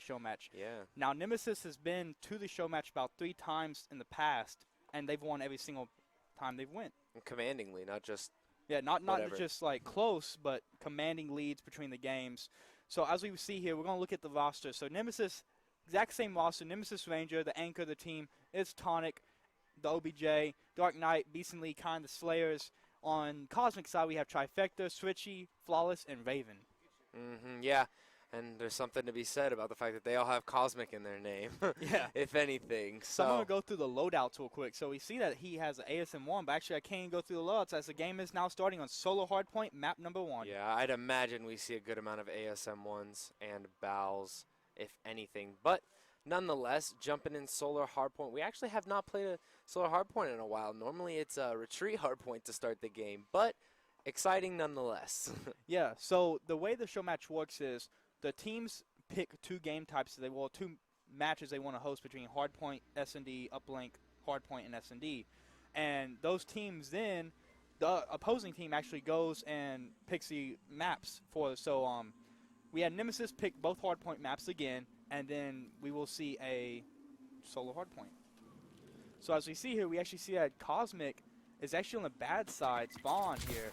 show match. Yeah. Now, Nemesis has been to the show match about 3 times in the past, and they've won every single time they've went. Commandingly, not just Yeah, not whatever. just like close, but commanding leads between the games. So as we see here, we're going to look at the roster. So Nemesis, exact same roster. Nemesis Ranger, the anchor of the team, is Tonic, the OBJ, Dark Knight, Beast and Lee, Kind, the Slayers. On Cosmic side, we have Trifecta, Switchy, Flawless, and Raven. Yeah, and there's something to be said about the fact that they all have Cosmic in their name, Yeah. if anything. So I'm So going to go through the loadouts real quick. So we see that he has an ASM1, but actually I can't even go through the loadouts as the game is now starting on Solo Hardpoint, map number 1. yeah, I'd imagine we see a good amount of ASM1s and BALs, if anything. But nonetheless, jumping in Solar Hardpoint, we actually have not played a Solar Hardpoint in a while. Normally it's a Retreat Hardpoint to start the game, but exciting nonetheless. Yeah, so the way the show match works is the teams pick 2 game types. They will 2 matches they want to host between Hardpoint, S&D, Uplink, Hardpoint, and S&D. And those teams then, the opposing team actually goes and picks the maps for. So we had Nemesis pick both Hardpoint maps again, and then we will see a solo Hardpoint. So as we see here, we actually see that Cosmic is actually on the bad side spawn here.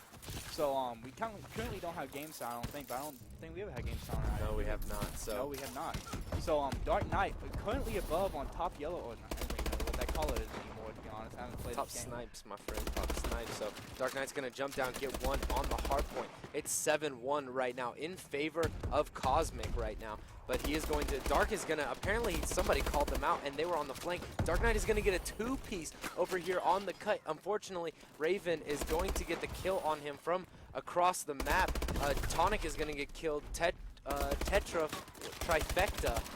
So we currently don't have game sound, I don't think, but I don't think we ever had game sound. Right? No, we have not. So No, we have not. So Dark Knight, currently above on top yellow, or not, I don't even know what that color is anymore, to be honest. I haven't played top this game. snipes, my friend, top snipes. So Dark Knight's going to jump down, get 1 on the hard point. It's 7-1 right now in favor of Cosmic right now. But he is going to, Dark is going to, apparently somebody called them out and they were on the flank. Dark Knight is going to get a 2-piece over here on the cut. Unfortunately, Raven is going to get the kill on him from across the map. Tonic is going to get killed. Trifecta.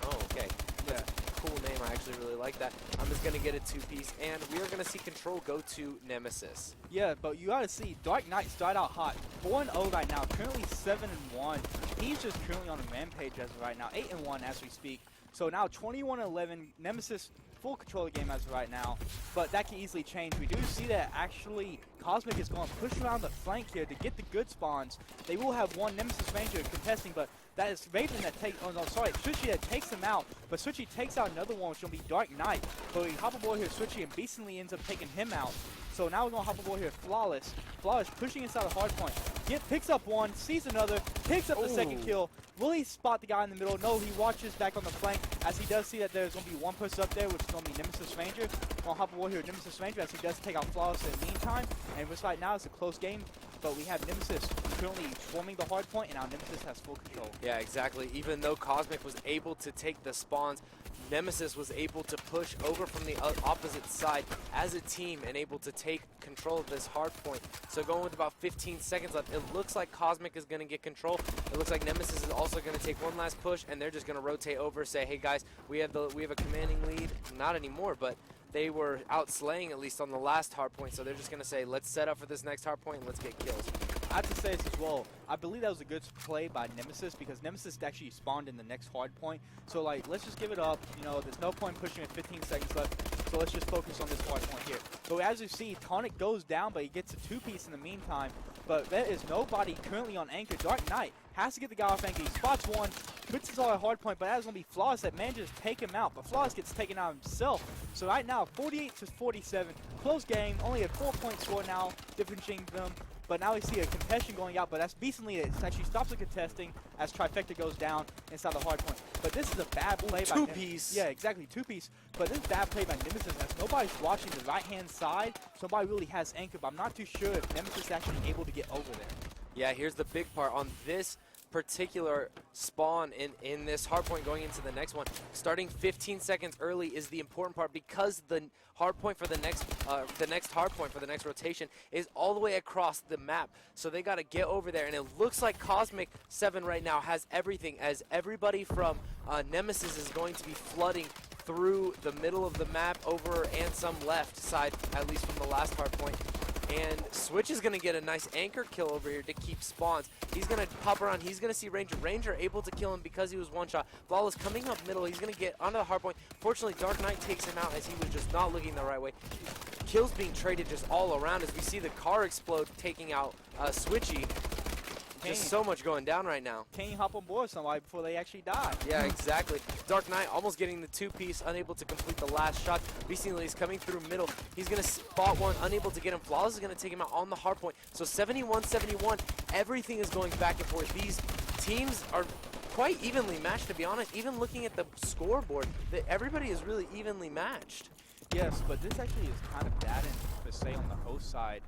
Oh, okay. Yeah. Cool name. I actually really like that. I'm just going to get a 2-piece, and we are going to see Control go to Nemesis. Yeah, but you got to see, Dark Knight started out hot. 4-0 right now, currently 7-1. He's just currently on a rampage as of right now, 8-1 as we speak. So now 21-11, Nemesis full control of the game as of right now, but that can easily change. We do see that actually Cosmic is going to push around the flank here to get the good spawns. They will have one Nemesis Ranger contesting, but that is Raven that takes, oh no, sorry, Switchy that takes him out, but Switchy takes out another one, which will be Dark Knight. But we hop aboard here, Switchy, and Beastly ends up taking him out. So now we're going to hop aboard here, Flawless. Flawless pushing inside the hard point. Picks up one, sees another, picks up the second kill. Will he spot the guy in the middle? No, he watches back on the flank as he does see that there's going to be one person up there, which is going to be Nemesis Ranger. We'll hop aboard here, Nemesis Ranger, as he does take out Flawless in the meantime. And just right now, it's a close game, but we have Nemesis currently swarming the hard point, and now Nemesis has full control. Yeah, exactly. Even though Cosmic was able to take the spawns, Nemesis was able to push over from the opposite side as a team and able to take control of this hard point. So going with about 15 seconds left, it looks like Cosmic is going to get control. It looks like Nemesis is also going to take one last push, and they're just going to rotate over, say, hey guys, we have a commanding lead. Not anymore, but they were outslaying at least on the last hard point, so they're just going to say, let's set up for this next hard point and let's get kills. I have to say this as well. I believe that was a good play by Nemesis because Nemesis actually spawned in the next hard point. So, like, let's just give it up. You know, there's no point pushing with 15 seconds left. So let's just focus on this hard point here. So as you see, Tonic goes down, but he gets a 2-piece in the meantime. But there is nobody currently on anchor. Dark Knight has to get the guy off anchor. He spots one, puts his all at hard point, but that is going to be Flawless that manages to take him out. But Flawless gets taken out himself. So right now, 48-47, close game, only a 4-point score now, differentiating them. But now we see a contestation going out, but that's decently, it actually stops the contesting as Trifecta goes down inside the hard point. But this is a bad play by Nemesis. 2-piece. Yeah, exactly, 2-piece. But this is bad play by Nemesis as nobody's watching the right-hand side. Somebody really has anchor, but I'm not too sure if Nemesis is actually able to get over there. Yeah, here's the big part on this particular spawn in this hard point going into the next one. Starting 15 seconds early is the important part because the hard point for the next hard point for the next rotation is all the way across the map. So they got to get over there, and it looks like Cosmic 7 right now has everything, as everybody from Nemesis is going to be flooding through the middle of the map over and some left side, at least from the last hard point. And Switch is going to get a nice anchor kill over here to keep spawns. He's going to pop around. He's going to see Ranger. Ranger able to kill him because he was one-shot. Flawless coming up middle. He's going to get onto the hard point. Fortunately, Dark Knight takes him out as he was just not looking the right way. Kills being traded just all around as we see the car explode, taking out Switchy. Kane, just so much going down right now. Kane hop on board somebody before they actually die. Yeah, exactly. Dark Knight almost getting the two-piece, unable to complete the last shot. Recently, he's coming through middle. He's going to spot one, unable to get him. Flawless is going to take him out on the hard point. So 71-71, everything is going back and forth. These teams are quite evenly matched, to be honest. Even looking at the scoreboard, everybody is really evenly matched. Yes, but this actually is kind of bad per se on the host side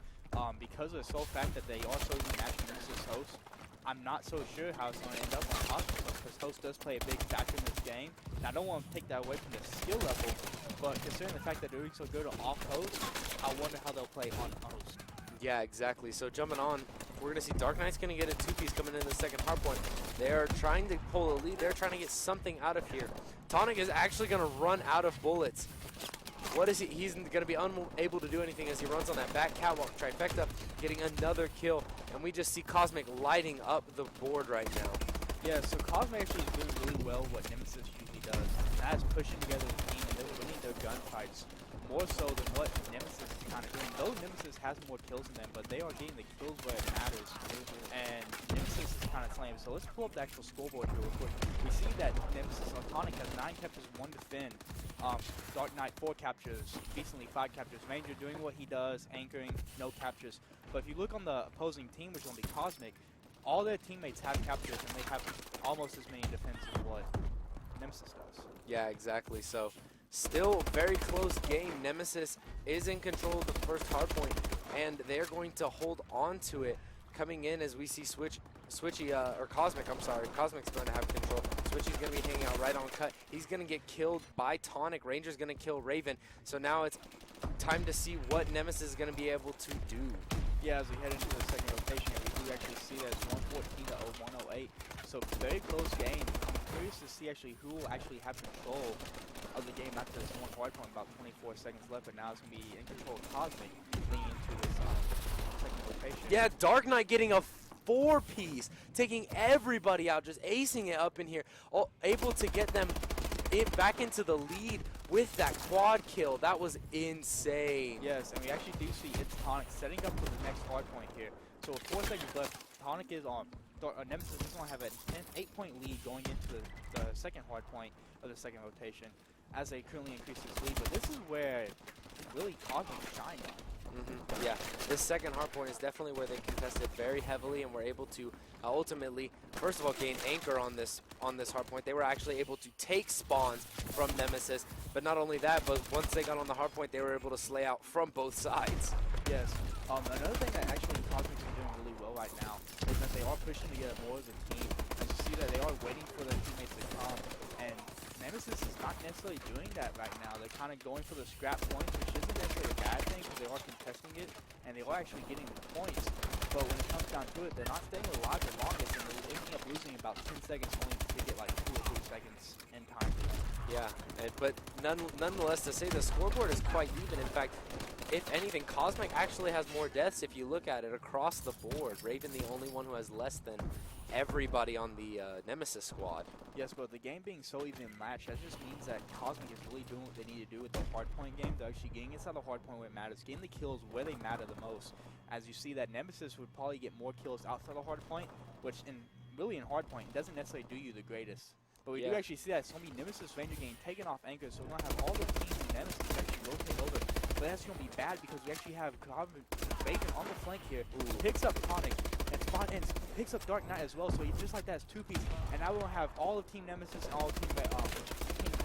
because of the sole fact that they are so matched versus host. I'm not so sure how it's going to end up on Cosmic because host does play a big factor in this game. And I don't want to take that away from the skill level, but considering the fact that they're doing so good off host, I wonder how they'll play on host. Yeah, exactly. So jumping on, we're going to see Dark Knight's going to get a two-piece coming in the second hard point. They're trying to pull a lead. They're trying to get something out of here. Tonic is actually going to run out of bullets. What is he? He's going to be unable to do anything as he runs on that back catwalk trifecta, getting another kill. And we just see Cosmic lighting up the board right now. Yeah, so Cosmic actually is doing really well what Nemesis usually does. And that is pushing together the team and they're winning their gunfights more so than what Nemesis is kind of doing. Though Nemesis has more kills than them, but they are getting the kills where it matters. And Nemesis is kind of slammed. So let's pull up the actual scoreboard here real quick. We see that Nemesis Tonic has 9 captures, 1 defend. Dark Knight 4 captures, recently 5 captures. Ranger doing what he does, anchoring, no captures. But if you look on the opposing team, which is going to be Cosmic, all their teammates have captures and they have almost as many defense as what Nemesis does. Yeah, exactly. So still very close game. Nemesis is in control of the first hardpoint, and they're going to hold on to it. Coming in as we see Cosmic, I'm sorry. Cosmic's going to have control. Switchy's going to be hanging out right on cut. He's going to get killed by Tonic. Ranger's going to kill Raven. So now it's time to see what Nemesis is going to be able to do. Yeah, as we head into the second rotation, we do actually see that it's 114 to 108. So very close game. I'm curious to see actually who will actually have control of the game after this one hard point, about 24 seconds left. But now it's going to be in control of Cosmic leading into this second rotation. Yeah, Dark Knight getting a 4-piece, taking everybody out, just acing it up in here, able to get them back into the lead with that quad kill. That was insane. Yes, and we actually do see it's Tonic setting up for the next hard point here. So with 4 seconds left, Tonic is on. Nemesis is going to have an 8-point lead going into the second hard point of the second rotation as they currently increase this lead. But this is where really Cosmic shined on. Yeah, this second hard point is definitely where they contested very heavily and were able to ultimately, first of all, gain anchor on this hard point. They were actually able to take spawns from Nemesis, but not only that, but once they got on the hard point, they were able to slay out from both sides. Yes. Another thing that actually Cosmic's are doing really well right now is that they are pushing together more as a team. As you see that they are waiting for their teammates to come, and Nemesis is not necessarily doing that right now. They're kind of going for the scrap points, which isn't necessarily a bad thing because they are contesting it and they are actually getting the points. But when it comes down to it, they're not staying alive the longest and they're ending up losing about 10 seconds only to get like 2 or 3 seconds in time. Yeah, but nonetheless, to say the scoreboard is quite even. In fact, if anything, Cosmic actually has more deaths if you look at it across the board. Raven the only one who has less than everybody on the Nemesis squad. Yes, but the game being so even matched, that just means that Cosmic is really doing what they need to do with the hardpoint game. They're actually getting inside the hardpoint where it matters, getting the kills where they matter the most. As you see that Nemesis would probably get more kills outside the hardpoint, which really in hardpoint doesn't necessarily do you the greatest. But we do actually see that it's going to be Nemesis Ranger getting taken off anchor, so we're going to have all the teams in Nemesis actually rotate over. But that's going to be bad because we actually have Bacon on the flank here, picks up Tonic, and picks up Dark Knight as well, so he just like that is 2-piece. And now we're going to have all of Team Nemesis and all of Team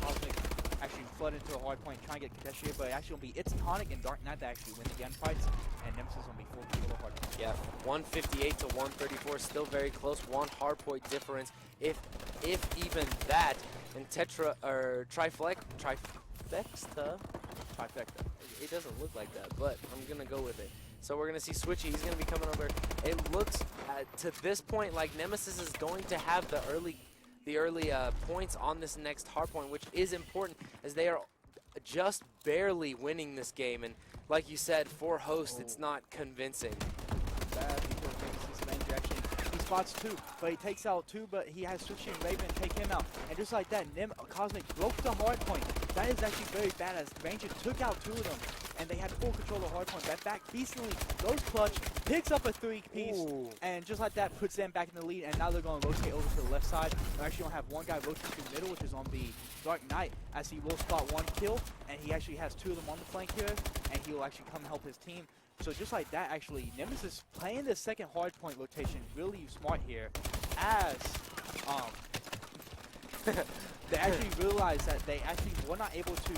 Cosmic actually flood into a hard point, trying to get contested here, but actually going to be it's Tonic and Dark Knight that actually win the gunfights, and Nemesis is going to be full control of hard point. Yeah, 158 to 134, still very close, 1 hard point difference, if even that. And Trifecta. It doesn't look like that, but I'm gonna go with it. So we're gonna see Switchy. He's gonna be coming over. It looks to this point like Nemesis is going to have the early points on this next hardpoint, which is important as they are just barely winning this game. And like you said, for host, it's not convincing. Bad because Nemesis Ranger actually he spots 2, but he takes out 2, but he has Switchy and Raven take him out. And just like that, Cosmic broke the hard point. That is actually very bad as Ranger took out 2 of them. and they had full control of hardpoint. That back decently goes clutch, picks up a 3-piece, and just like that puts them back in the lead, and now they're going to rotate over to the left side. They're actually going to have one guy rotate to the middle, which is on the Dark Knight, as he will spot one kill, and he actually has 2 of them on the flank here, and he will actually come help his team. So just like that, actually, Nemesis playing the second hardpoint rotation really smart here, as they actually realized that they actually were not able to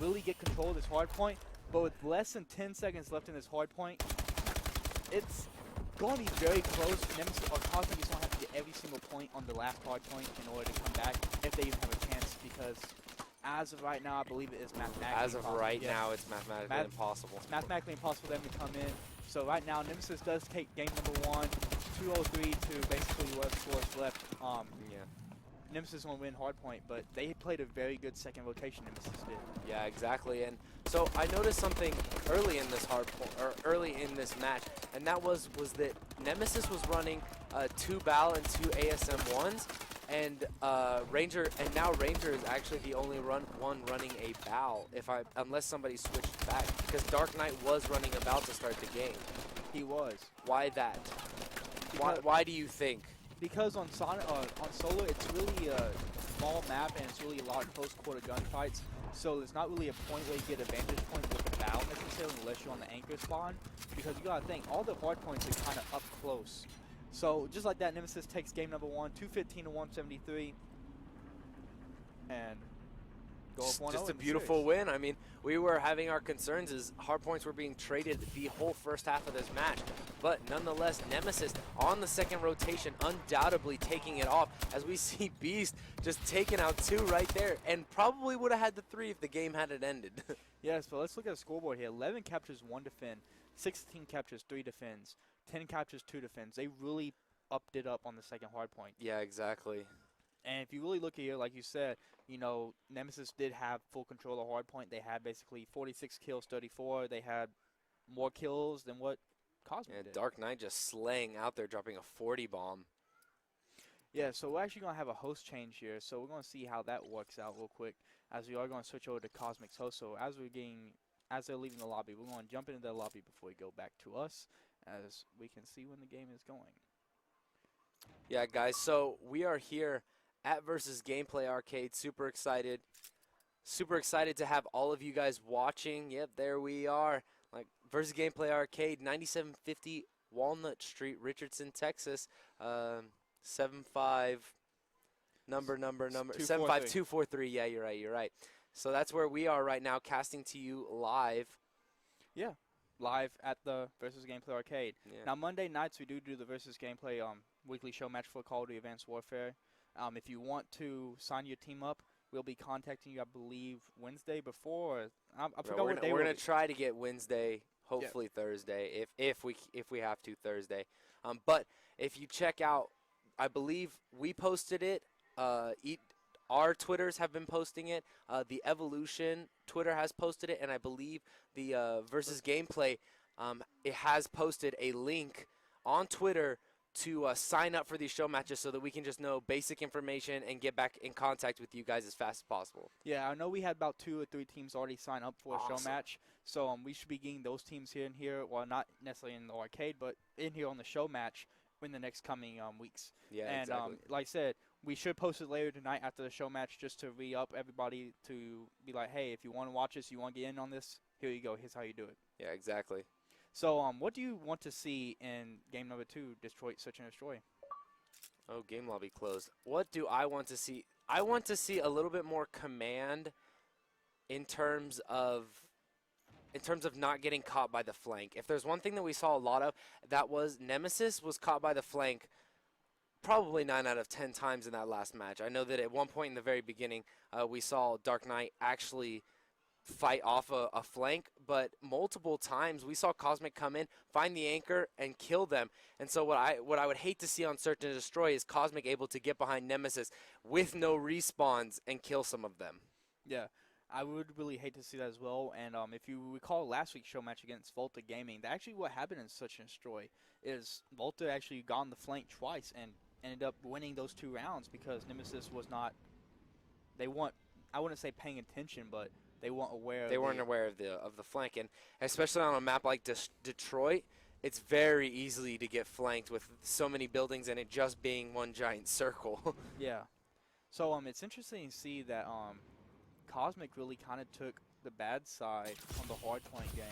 really get control of this hardpoint, but with less than 10 seconds left in this hardpoint, it's going to be very close. Nemesis or Cosmic is going to have to get every single point on the last hardpoint in order to come back, if they even have a chance, because as of right now, I believe it is mathematically As of impossible. right now, it's mathematically impossible. It's mathematically impossible for them to come in. So right now, Nemesis does take game number 1, 203 to basically what scores left. Yeah. Nemesis won't win hardpoint, but they played a very good second rotation. Nemesis did. Yeah, exactly. And so I noticed something early in this early in this match, and that was that Nemesis was running 2 BAL and 2 ASM 1s, and Ranger is actually the only one running a BAL, unless somebody switched back, because Dark Knight was running a BAL to start the game. He was. Why that? Why do you think? Because on Solo, it's really a small map, and it's really a lot of close quarter gunfights. So there's not really a point where you get a vantage point with the BAL necessarily, unless you're on the anchor spawn. Because you gotta think, all the hard points are kind of up close. So just like that, Nemesis takes game number 1, 215 to 173, and go up 1-0. Just a beautiful win. I mean, we were having our concerns as hardpoints were being traded the whole first half of this match. But nonetheless, Nemesis on the second rotation, undoubtedly taking it off, as we see Beast just taking out 2 right there, and probably would have had the 3 if the game hadn't ended. Yes, but let's look at the scoreboard here. 11 captures, 1 defend. 16 captures, 3 defends. 10 captures, 2 defends. They really upped it up on the second hardpoint. Yeah, exactly. And if you really look at here, like you said, you know, Nemesis did have full control of hardpoint. They had basically 46 kills, 34. They had more kills than what Cosmic did. Dark Knight just slaying out there, dropping a 40 bomb. Yeah, so we're actually going to have a host change here. So we're going to see how that works out real quick, as we are going to switch over to Cosmic's host. So as they're leaving the lobby, we're going to jump into the lobby before we go back to us, as we can see when the game is going. Yeah, guys, so we are here at VersusGameplay Arcade. Super excited to have all of you guys watching. Yep, there we are. Like VersusGameplay Arcade, 9750 Walnut Street, Richardson, Texas. 75 number 75243. Yeah, you're right. So that's where we are right now, casting to you live. Yeah, live at the VersusGameplay Arcade. Yeah. Now Monday nights we do the VersusGameplay weekly show match for Call of Duty Advanced Warfare. If you want to sign your team up, we'll be contacting you, I believe, Wednesday before. I forgot what day. We're gonna try to get Wednesday, hopefully Thursday, if we have to Thursday. But if you check out, I believe we posted it. Our Twitters have been posting it. The Evolution Twitter has posted it, and I believe the VersusGameplay it has posted a link on Twitter to sign up for these show matches, so that we can just know basic information and get back in contact with you guys as fast as possible. Yeah, I know we had about 2 or 3 teams already sign up for a show Awesome. match, so we should be getting those teams here and here. Well, not necessarily in the arcade, but in here on the show match in the next coming weeks. Yeah, and exactly. like I said, we should post it later tonight after the show match, just to re-up everybody, to be like, hey, if you want to watch this, you want to get in on this, here you go. Here's how you do it. Yeah, exactly. So, what do you want to see in game number 2, Detroit Search and Destroy? Oh, game lobby closed. What do I want to see? I want to see a little bit more command in terms of not getting caught by the flank. If there's one thing that we saw a lot of, that was Nemesis was caught by the flank probably 9 out of 10 times in that last match. I know that at one point in the very beginning, we saw Dark Knight actually fight off a flank, but multiple times we saw Cosmic come in, find the anchor, and kill them. And so what I would hate to see on Search and Destroy is Cosmic able to get behind Nemesis with no respawns and kill some of them. Yeah, I would really hate to see that as well. And if you recall last week's show match against Volta Gaming, that actually what happened in Search and Destroy is Volta actually got on the flank twice and ended up winning those 2 rounds, because Nemesis was not, I wouldn't say paying attention, but they weren't aware. They weren't aware of the flank, and especially on a map like Detroit, it's very easily to get flanked with so many buildings and it just being one giant circle. Yeah. So it's interesting to see that Cosmic really kind of took the bad side on the hardpoint game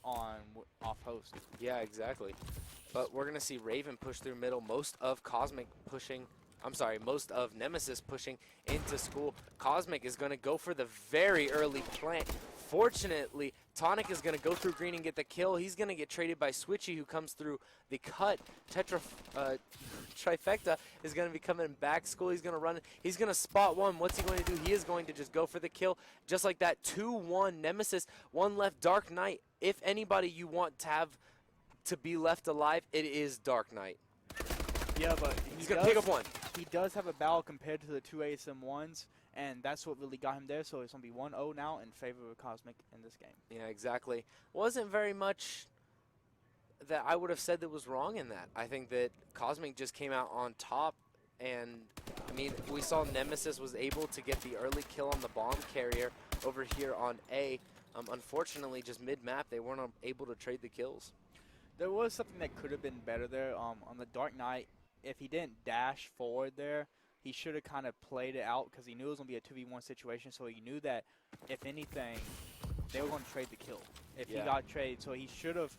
on off host. Yeah, exactly. But we're gonna see Raven push through middle. Most of Nemesis pushing into school. Cosmic is gonna go for the very early plant. Fortunately, Tonic is going to go through green and get the kill. He's going to get traded by Switchy, who comes through the cut. Trifecta is going to be coming back. School, he's going to run. He's going to spot one. What's he going to do? He is going to just go for the kill. Just like that, 2-1 Nemesis. One left, Dark Knight. If anybody you want to have to be left alive, it is Dark Knight. Yeah, but he's going to pick up one. He does have a battle compared to the two ASM1s. And that's what really got him there, so it's going to be 1-0 now in favor of Cosmic in this game. Yeah, exactly. Wasn't very much that I would have said that was wrong in that. I think that Cosmic just came out on top, and, I mean, we saw Nemesis was able to get the early kill on the bomb carrier over here on A. Unfortunately, just mid-map, they weren't able to trade the kills. There was something that could have been better there. On the Dark Knight, if he didn't dash forward there, he should have kind of played it out because he knew it was going to be a 2v1 situation, so he knew that, if anything, they were going to trade the kill. If he got traded, so he should have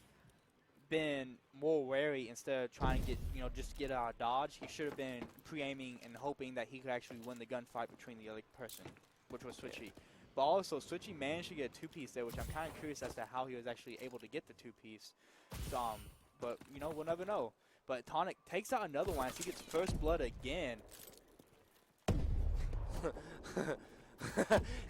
been more wary instead of trying to get, just get out of dodge. He should have been pre-aiming and hoping that he could actually win the gunfight between the other person, which was Switchy. But also, Switchy managed to get a two-piece there, which I'm kind of curious as to how he was actually able to get the two-piece. But, we'll never know. But Tonic takes out another one as he gets first blood again.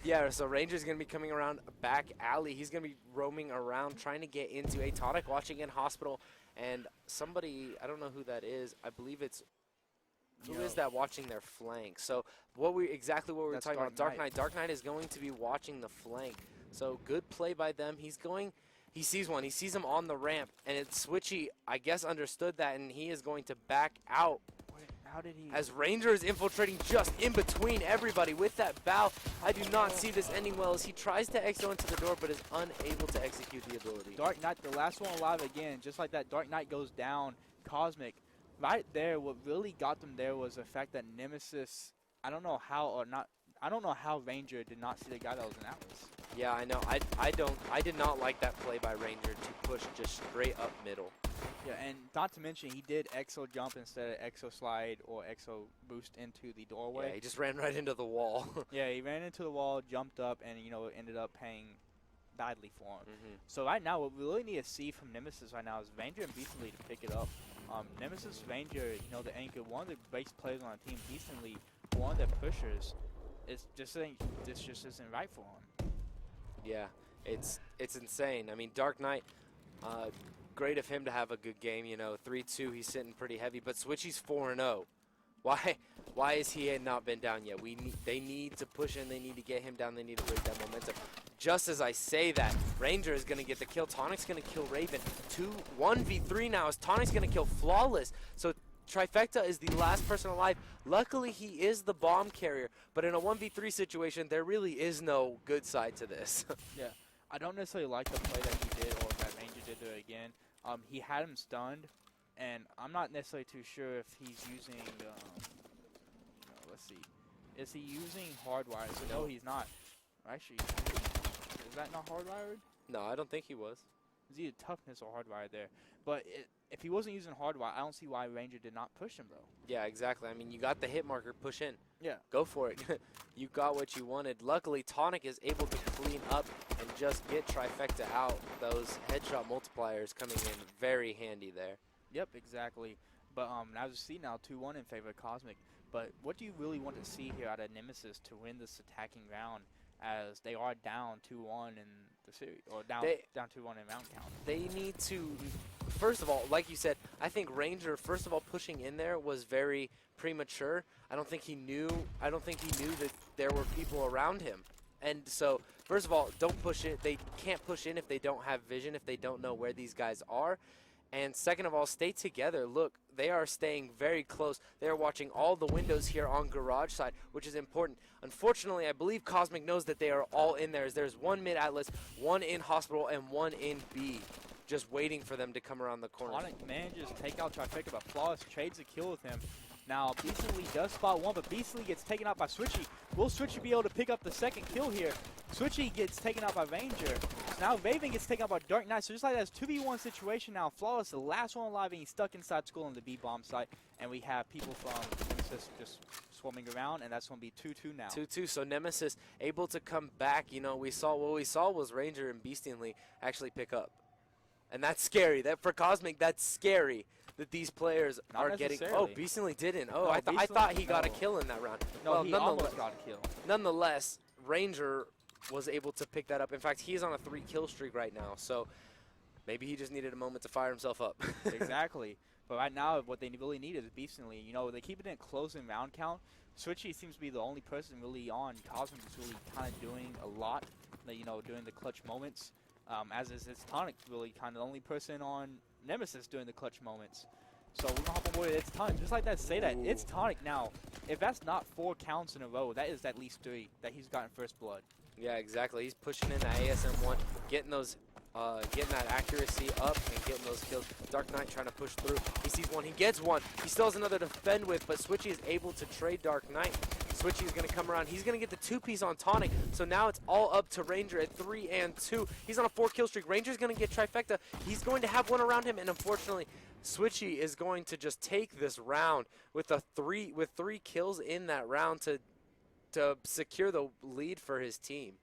Yeah, so Ranger's going to be coming around back alley. He's going to be roaming around trying to get into a Tonic watching in hospital. And somebody, I don't know who that is. I believe it's, who is that watching their flank? So exactly what we were talking about, Dark Knight. Dark Knight is going to be watching the flank. So good play by them. He sees one. He sees him on the ramp. And it's Switchy, I guess, understood that, and he is going to back out. How did he? As Ranger is infiltrating just in between everybody with that bow. I do not see this ending well as he tries to exit into the door but is unable to execute the ability. Dark Knight, the last one alive again. Just like that, Dark Knight goes down. Cosmic, right there, what really got them there was the fact that Nemesis, I don't know how Ranger did not see the guy that was in Atlas. Yeah, I know. I did not like that play by Ranger to push just straight up middle. Yeah, and not to mention, he did exo jump instead of exo slide or exo boost into the doorway. Yeah, he just ran right into the wall. Yeah, he ran into the wall, jumped up, and, ended up paying badly for him. So right now, what we really need to see from Nemesis right now is Ranger and Beastly to pick it up. Nemesis, Ranger, the anchor, one of the base players on the team, Beastly, one of the pushers. This just isn't right for him. Yeah, it's insane. I mean, Dark Knight, great of him to have a good game, 3-2, he's sitting pretty heavy, but Switchy's 4-0. Why has he not been down yet? They need to push him, they need to get him down, they need to break that momentum. Just as I say that, Ranger is going to get the kill, Tonic's going to kill Raven. 1v3 now as Tonic's going to kill Flawless. So Trifecta is the last person alive. Luckily, he is the bomb carrier, but in a 1v3 situation, there really is no good side to this. Yeah, I don't necessarily like the play that he did or that Ranger did there again. He had him stunned, and I'm not necessarily too sure if he's using, let's see. Is he using hardwired? So no, he's not. Actually, is that not hardwired? No, I don't think he was. It's either toughness or hardwired there. But if he wasn't using hardwire, I don't see why Ranger did not push him, though. Yeah, exactly. I mean, you got the hit marker, push in. Yeah. Go for it. You got what you wanted. Luckily, Tonic is able to clean up and just get Trifecta out. Those headshot multipliers coming in very handy there. Yep, exactly. But as you see now, 2-1 in favor of Cosmic. But what do you really want to see here out of Nemesis to win this attacking round, as they are down 2-1 in the series, or down 2-1 in round count? They need to, first of all, like you said, I think Ranger, first of all, pushing in there was very premature. I don't think he knew that there were people around him. And so, first of all, don't push it. They can't push in if they don't have vision, if they don't know where these guys are. And second of all, stay together. Look, they are staying very close. They are watching all the windows here on garage side, which is important. Unfortunately, I believe Cosmic knows that they are all in there. As there's one mid Atlas, one in hospital, and one in B, just waiting for them to come around the corner. Tonic manages to take out Trifecta, but Flawless trades a kill with him. Now, Beastly does spot one, but Beastly gets taken out by Switchy. Will Switchy be able to pick up the second kill here? Switchy gets taken out by Ranger. Now Raven gets taken out by Dark Knight. So just like that, it's 2v1 situation now. Flawless, the last one alive, and he's stuck inside school on the B-bomb site. And we have people from Nemesis just swarming around, and that's going to be 2-2 now. 2-2, so Nemesis able to come back. You know, what we saw was Ranger and Beastly actually pick up. And that's scary. That for Cosmic, that's scary. That these players are getting. Oh, Beastly didn't. Oh, no, I thought he got a kill in that round. No, well, he almost got a kill. Nonetheless, Ranger was able to pick that up. In fact, he's on a 3-kill streak right now. So maybe he just needed a moment to fire himself up. Exactly. But right now, what they really need is Beastly. You know, they keep it in close in round count. Switchy seems to be the only person really on. Cosmic is really kind of doing a lot, you know, during the clutch moments. As is it's Tonic really kind of the only person on Nemesis during the clutch moments. So we're going to hop on board It's Tonic. Just like that, say that. It's Tonic now. If that's not 4 counts in a row, that is at least 3 that he's gotten first blood. Yeah, exactly. He's pushing in that ASM1, getting those, getting that accuracy up and getting those kills. Dark Knight trying to push through. He sees one. He gets one. He still has another to defend with, but Switchy is able to trade Dark Knight. Switchy is going to come around. He's going to get the 2-piece on Tonic. So now it's all up to Ranger at 3 and 2. He's on a 4-kill streak. Ranger's going to get Trifecta. He's going to have one around him, and unfortunately, Switchy is going to just take this round with 3 kills in that round to secure the lead for his team.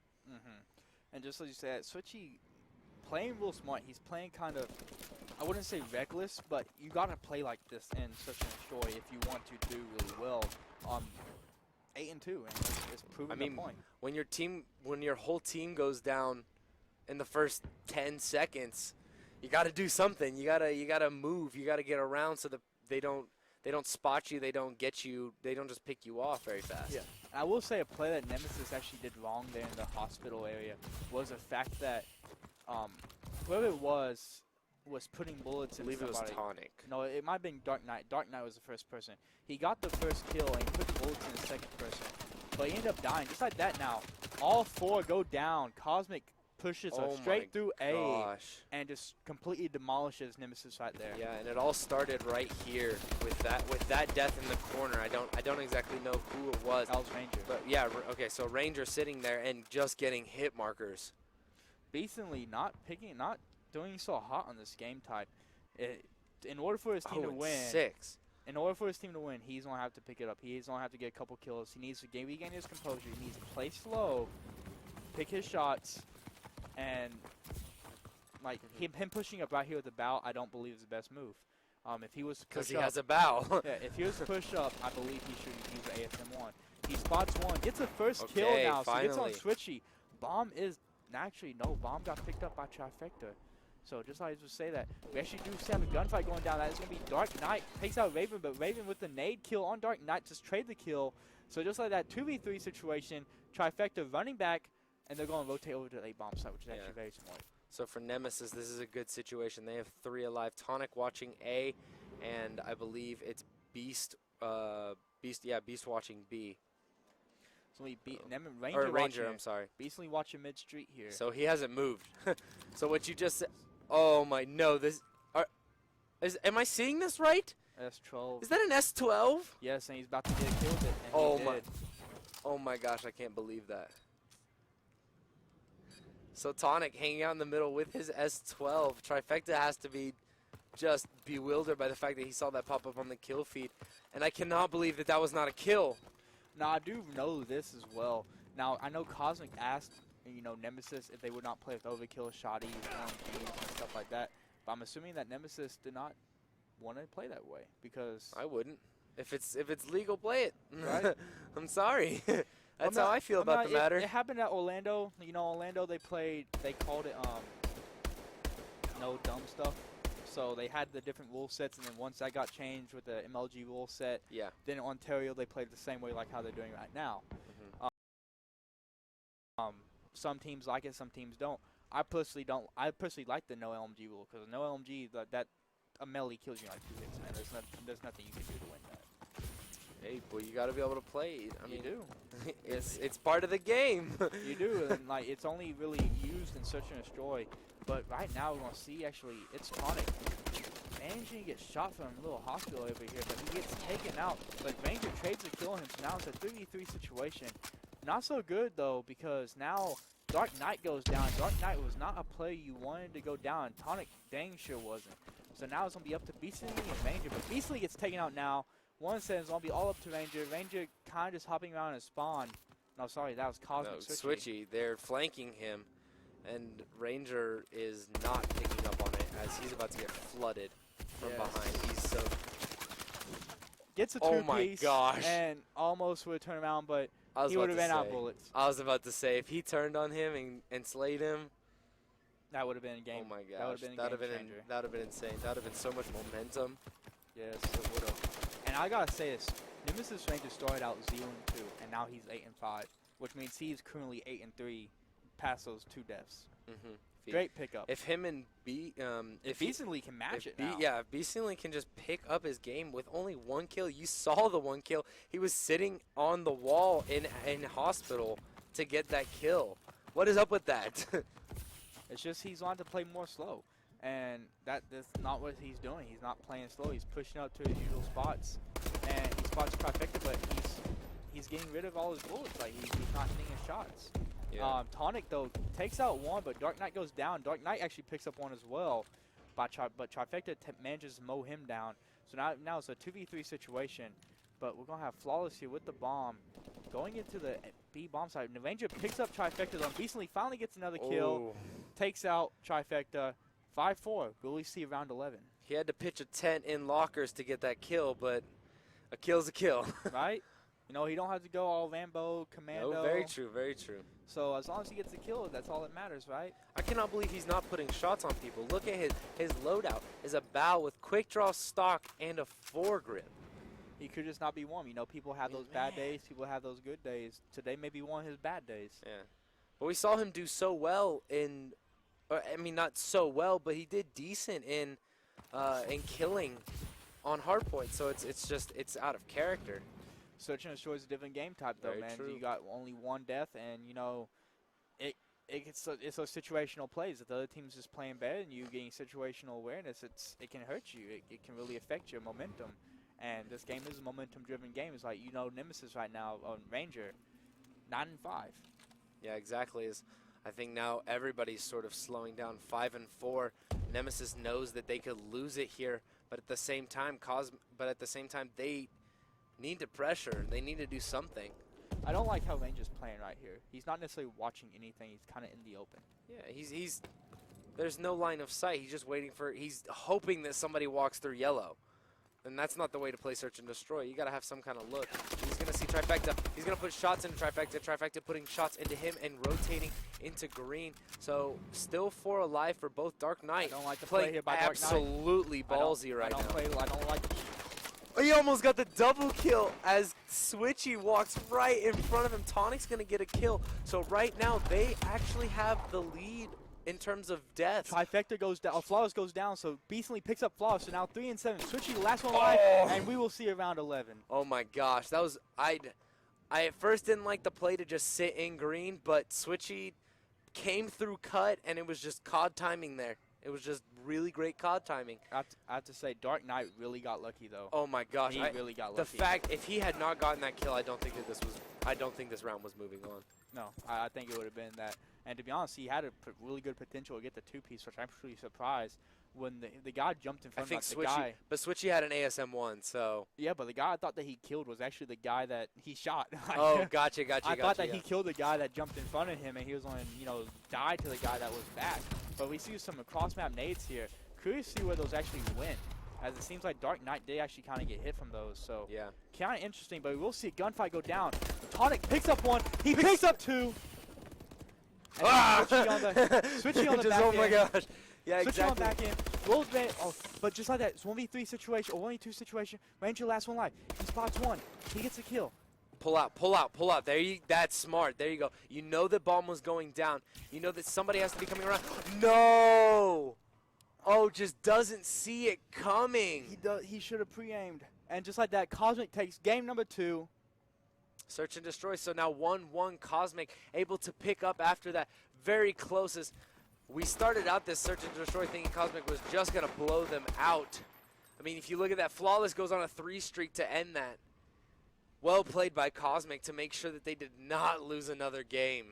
And just as you said, Switchy playing real smart. He's playing kind of, I wouldn't say reckless, but you got to play like this in such a joy if you want to do really well. 8 and 2, and it's proving the point. When your whole team goes down in the first 10 seconds, you got to do something. You gotta move. You got to get around so that they don't spot you. They don't get you. They don't just pick you off very fast. Yeah. I will say a play that Nemesis actually did wrong there in the hospital area was the fact that whoever it was putting bullets in somebody. I believe it was Tonic. No, it might have been Dark Knight. Dark Knight was the first person. He got the first kill and he put the bullets in the second person. But he ended up dying. Just like that now. All 4 go down. Cosmic pushes straight through A and just completely demolishes Nemesis right there. Yeah, and it all started right here with that death in the corner. I don't exactly know who it was. That was Ranger. But yeah, okay, so Ranger sitting there and just getting hit markers. Basically not doing so hot on this game type. In order for his team to win, 6. In order for his team to win, he's going to have to pick it up. He's going to have to get a couple kills. He needs to regain his composure. He needs to play slow, pick his shots, and like him pushing up right here with the bow, I don't believe is the best move. If he was to push because he has a bow. Yeah, if he was to push up, I believe he should use the ASM1. He spots one, gets a first kill now, finally. so gets on Switchy. Bomb is actually no bomb got picked up by Trifecta. So just like I just say that, we actually do see a gunfight going down. That is going to be Dark Knight. Takes out Raven, but Raven with the nade kill on Dark Knight, just trade the kill. So just like that 2v3 situation, Trifecta running back, and they're going to rotate over to the A-bomb side, which is actually very smart. So for Nemesis, this is a good situation. They have 3 alive. Tonic watching A, and I believe it's Beast watching B. So we beat Ranger, I'm sorry. Beastly watching mid-street here. So he hasn't moved. So what you just said, oh my, no, am I seeing this right? S12. Is that an S12? Yes, and he's about to get killed it. Oh my gosh, I can't believe that. So Tonic hanging out in the middle with his S12. Trifecta has to be just bewildered by the fact that he saw that pop up on the kill feed. And I cannot believe that was not a kill. Now, I do know this as well. Now, I know Cosmic asked, Nemesis if they would not play with Overkill, Shoddy, and stuff like that. But I'm assuming that Nemesis did not want to play that way because I wouldn't. If it's legal, play it. Right? I'm sorry. That's how I feel about the matter. It happened at Orlando. Orlando, they called it no dumb stuff. So they had the different rule sets, and then once that got changed with the MLG rule set, then in Ontario they played the same way like how they're doing right now. Some teams like it, some teams don't. I personally don't. I personally like the no LMG rule because no LMG that a melee kills you in like 2 hits, man. There's nothing you can do to win that. Hey, boy, you got to be able to play. I mean, you do. it's part of the game. You do, and like it's only really used in Search and Destroy. But right now we're gonna see actually it's Tonic managing to get shot from a little hospital over here, but he gets taken out. But Ranger trades a kill on him, so now it's a 3v3 situation. Not so good though, because now Dark Knight goes down. Dark Knight was not a play you wanted to go down. Tonic dang sure wasn't. So now it's gonna be up to Beastly and Ranger, but Beastly gets taken out now. 1 second, it's gonna be all up to Ranger. Ranger kind of just hopping around his spawn. No, sorry, that was Cosmic Switchy. They're flanking him, and Ranger is not picking up on it as he's about to get flooded from behind. He's so... Gets a oh two-piece, my gosh. and almost would turn around, but he would have ran out of bullets. I was about to say, if he turned on him and slayed him, that would have been a game. Oh my gosh, that would have been a game changer. That would have been insane. That would have been so much momentum. Yes, it would have. And I gotta say this, Nemesis Ranger started out 0-2, and now he's 8-5, which means he's currently 8-3 past those 2 deaths. Great pickup. If him and if Beastly can match it now. Yeah, if Beastly can just pick up his game with only 1 kill. You saw the 1 kill. He was sitting on the wall in hospital to get that kill. What is up with that? It's just he's wanting to play more slow. And that's not what he's doing. He's not playing slow. He's pushing up to his usual spots. And he spots Trifecta, but he's getting rid of all his bullets. Like, he's not hitting his shots. Yeah. Tonic, though, takes out 1, but Dark Knight goes down. Dark Knight actually picks up 1 as well. But Trifecta manages to mow him down. So now it's a 2v3 situation. But we're going to have Flawless here with the bomb. Going into the B bomb side. And the Ranger picks up Trifecta, though. Beastly finally gets another kill. Takes out Trifecta. 5-4. Will we see round 11? He had to pitch a tent in lockers to get that kill, but a kill's a kill. Right? You know, he don't have to go all Rambo, Commando. No, very true, very true. So as long as he gets a kill, that's all that matters, right? I cannot believe he's not putting shots on people. Look at his loadout is a bow with quick draw stock and a foregrip. He could just not be warm. You know, people have those bad days. People have those good days. Today may be one of his bad days. Yeah. But we saw him do so well in... I mean, not so well, but he did decent in killing on hardpoint. So it's out of character. Search and Destroy is a different game type, though, Very man. true. You got only 1 death, and you know, it's those situational plays. If the other team's just playing better and you getting situational awareness, it can hurt you. It can really affect your momentum. And this game is a momentum-driven game. It's like, you know, Nemesis right now on Ranger, 9-5. Yeah, exactly. I think now everybody's sort of slowing down. 5-4. Nemesis knows that they could lose it here, but at the same time, they need to pressure. They need to do something. I don't like how Ranger's playing right here. He's not necessarily watching anything. He's kind of in the open. Yeah, there's no line of sight. He's just waiting he's hoping that somebody walks through yellow. And that's not the way to play Search and Destroy. You got to have some kind of look. He's going to see Trifecta. He's going to put shots into Trifecta. Trifecta putting shots into him and rotating into green. So still 4 alive for both Dark Knight. I don't like the play here by Dark Knight. Absolutely ballsy right now. I don't like. He almost got the double kill as Switchy walks right in front of him. Tonic's going to get a kill. So right now they actually have the lead in terms of death. Trifecta goes down. Flawless goes down, so Beastly picks up Flawless. So now 3-7. Switchy, the last one alive, and we will see around 11. Oh my gosh, that was I at first didn't like the play to just sit in green, but Switchy came through cut, and it was just COD timing there. It was just really great COD timing. I have to say, Dark Knight really got lucky though. Oh my gosh, he really got lucky. The fact if he had not gotten that kill, I don't think this round was moving on. No, I think it would have been that. And to be honest, he had a really good potential to get the 2-piece, which I'm pretty surprised when the guy jumped in front of the guy. But Switchy had an ASM-1, so. Yeah, but the guy I thought that he killed was actually the guy that he shot. Oh, gotcha. I thought that he killed the guy that jumped in front of him, and he was on, died to the guy that was back. But we see some cross-map nades here. Curious to see where those actually went, as it seems like Dark Knight did actually kind of get hit from those. So yeah, kind of interesting. But we will see a gunfight go down. Tonic picks up 1. He picks up 2. Switching on the back oh end. my gosh. Yeah, Switching exactly. on back end. Rolls back. Oh, but just like that, it's 1v3 situation or 1v2 situation. Ranger last one live. He spots 1. He gets a kill. Pull out, pull out, pull out. That's smart. There you go. You know the bomb was going down. You know that somebody has to be coming around. No! Oh, just doesn't see it coming. He should have pre-aimed. And just like that, Cosmic takes game number 2. Search and destroy. So now 1-1 Cosmic able to pick up after that very closest. We started out this search and destroy thinking Cosmic was just going to blow them out. I mean, if you look at that, Flawless goes on a 3 streak to end that. Well played by Cosmic to make sure that they did not lose another game.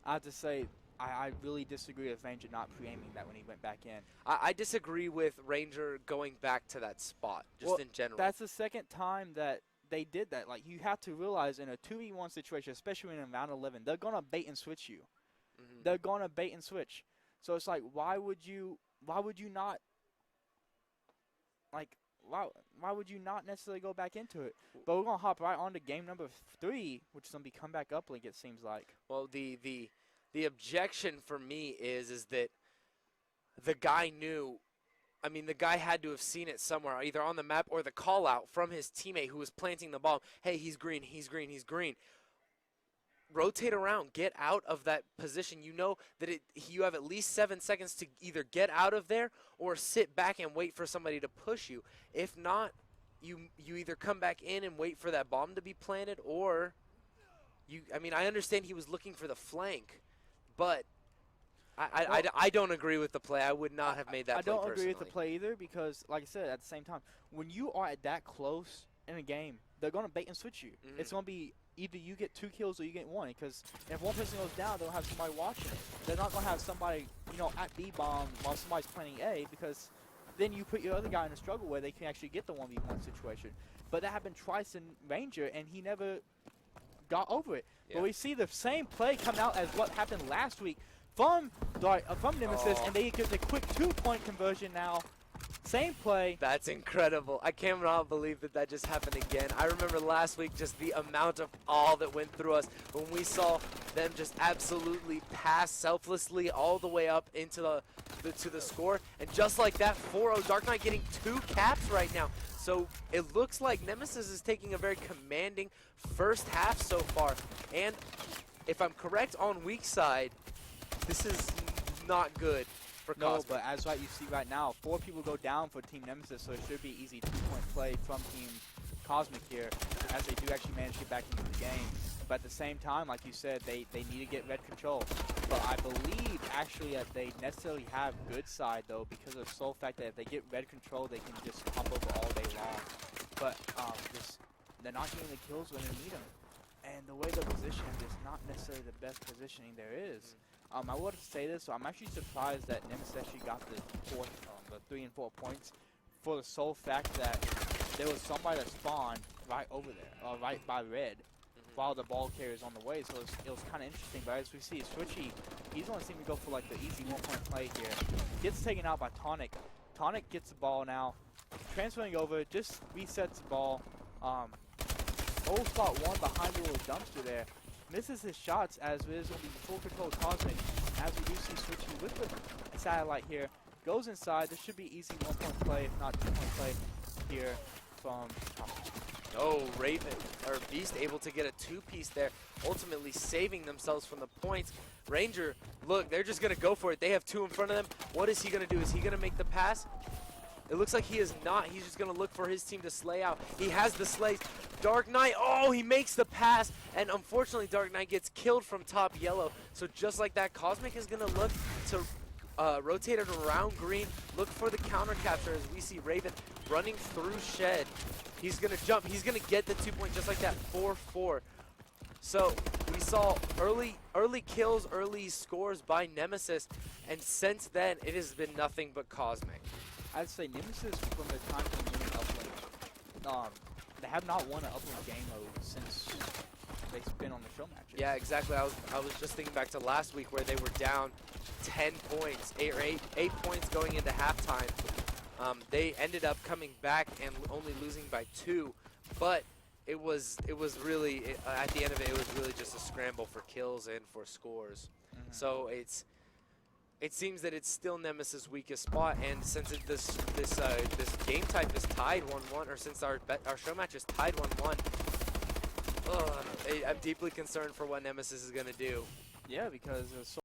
I have to say, I really disagree with Ranger not pre-aiming that when he went back in. I disagree with Ranger going back to that spot, just in general. That's the second time that they did that. Like, you have to realize in a 2v1 situation, especially in round 11, they're going to bait and switch you. They're going to bait and switch. So it's like, why would you not, like, why would you not necessarily go back into it? But we're going to hop right on to game number 3, which is going to be come back up link, it seems like. Well, the objection for me is that the guy knew, I mean, the guy had to have seen it somewhere, either on the map or the call out from his teammate who was planting the bomb. Hey, he's green, he's green, he's green. Rotate around, get out of that position. You know that you have at least 7 seconds to either get out of there or sit back and wait for somebody to push you. If not, you either come back in and wait for that bomb to be planted, or I mean, I understand he was looking for the flank, but I don't agree with the play. I would not have made that play personally. I don't agree with the play either because, like I said, at the same time, when you are at that close in a game, they're going to bait and switch you. It's going to be either you get 2 kills or you get 1, because if one person goes down, they'll have somebody watching it. They're not going to have somebody, at B-bomb while somebody's playing A, because then you put your other guy in a struggle where they can actually get the 1v1 situation. But that happened twice in Ranger, and he never got over it. Yeah. But we see the same play come out as what happened last week from Nemesis, and they get the quick 2-point conversion now. Same play. That's incredible. I cannot believe that just happened again. I remember last week just the amount of all that went through us when we saw them just absolutely pass selflessly all the way up into the score. And just like that, 4-0 Dark Knight getting 2 caps right now. So it looks like Nemesis is taking a very commanding first half so far. And if I'm correct on weak side, this is not good. No, but as you see right now, 4 people go down for Team Nemesis, so it should be easy 2-point play from Team Cosmic here, as they do actually manage to get back into the game. But at the same time, like you said, they need to get red control. But I believe actually that they necessarily have good side though, because of the sole fact that if they get red control, they can just hop over all day long. But they're not getting the kills when they need them. And the way they're positioned is not necessarily the best positioning there is. I would say this, so I'm actually surprised that Nemesis actually got the 3 and 4 points for the sole fact that there was somebody that spawned right over there, right by red, while the ball carrier is on the way. So it was kind of interesting. But as we see, Switchy, he's only seeming to go for like the easy 1-point play here. Gets taken out by Tonic. Tonic gets the ball now, transferring over, just resets the ball. Old spot 1 behind the little dumpster there. Misses his shots as it is going to be full control Cosmic, as we do see Switchy with the satellite here. Goes inside. This should be easy 1-point play, if not 2-point play here from Cosmic. Oh, Raven, or Beast able to get a 2-piece there, ultimately saving themselves from the points. Ranger, look, they're just going to go for it. They have 2 in front of them. What is he going to do? Is he going to make the pass? It looks like he is not. He's just going to look for his team to slay out. He has the slays. Dark Knight, oh, he makes the pass. And unfortunately, Dark Knight gets killed from top yellow. So just like that, Cosmic is going to look to rotate it around green. Look for the counter capture as we see Raven running through Shed. He's going to jump. He's going to get the 2-point just like that, 4-4. So we saw early kills, early scores by Nemesis. And since then, it has been nothing but Cosmic. I'd say Nemesis, from the time they won Uplink, they have not won an Uplink game mode since they've been on the show matches. Yeah, exactly. I was just thinking back to last week where they were down 10 points, 8 points going into halftime. They ended up coming back and only losing by 2, but it was really at the end of it was really just a scramble for kills and for scores. So it seems that it's still Nemesis' weakest spot, and since this game type is tied 1-1, or since our show match is tied 1-1, I'm deeply concerned for what Nemesis is going to do. Yeah, because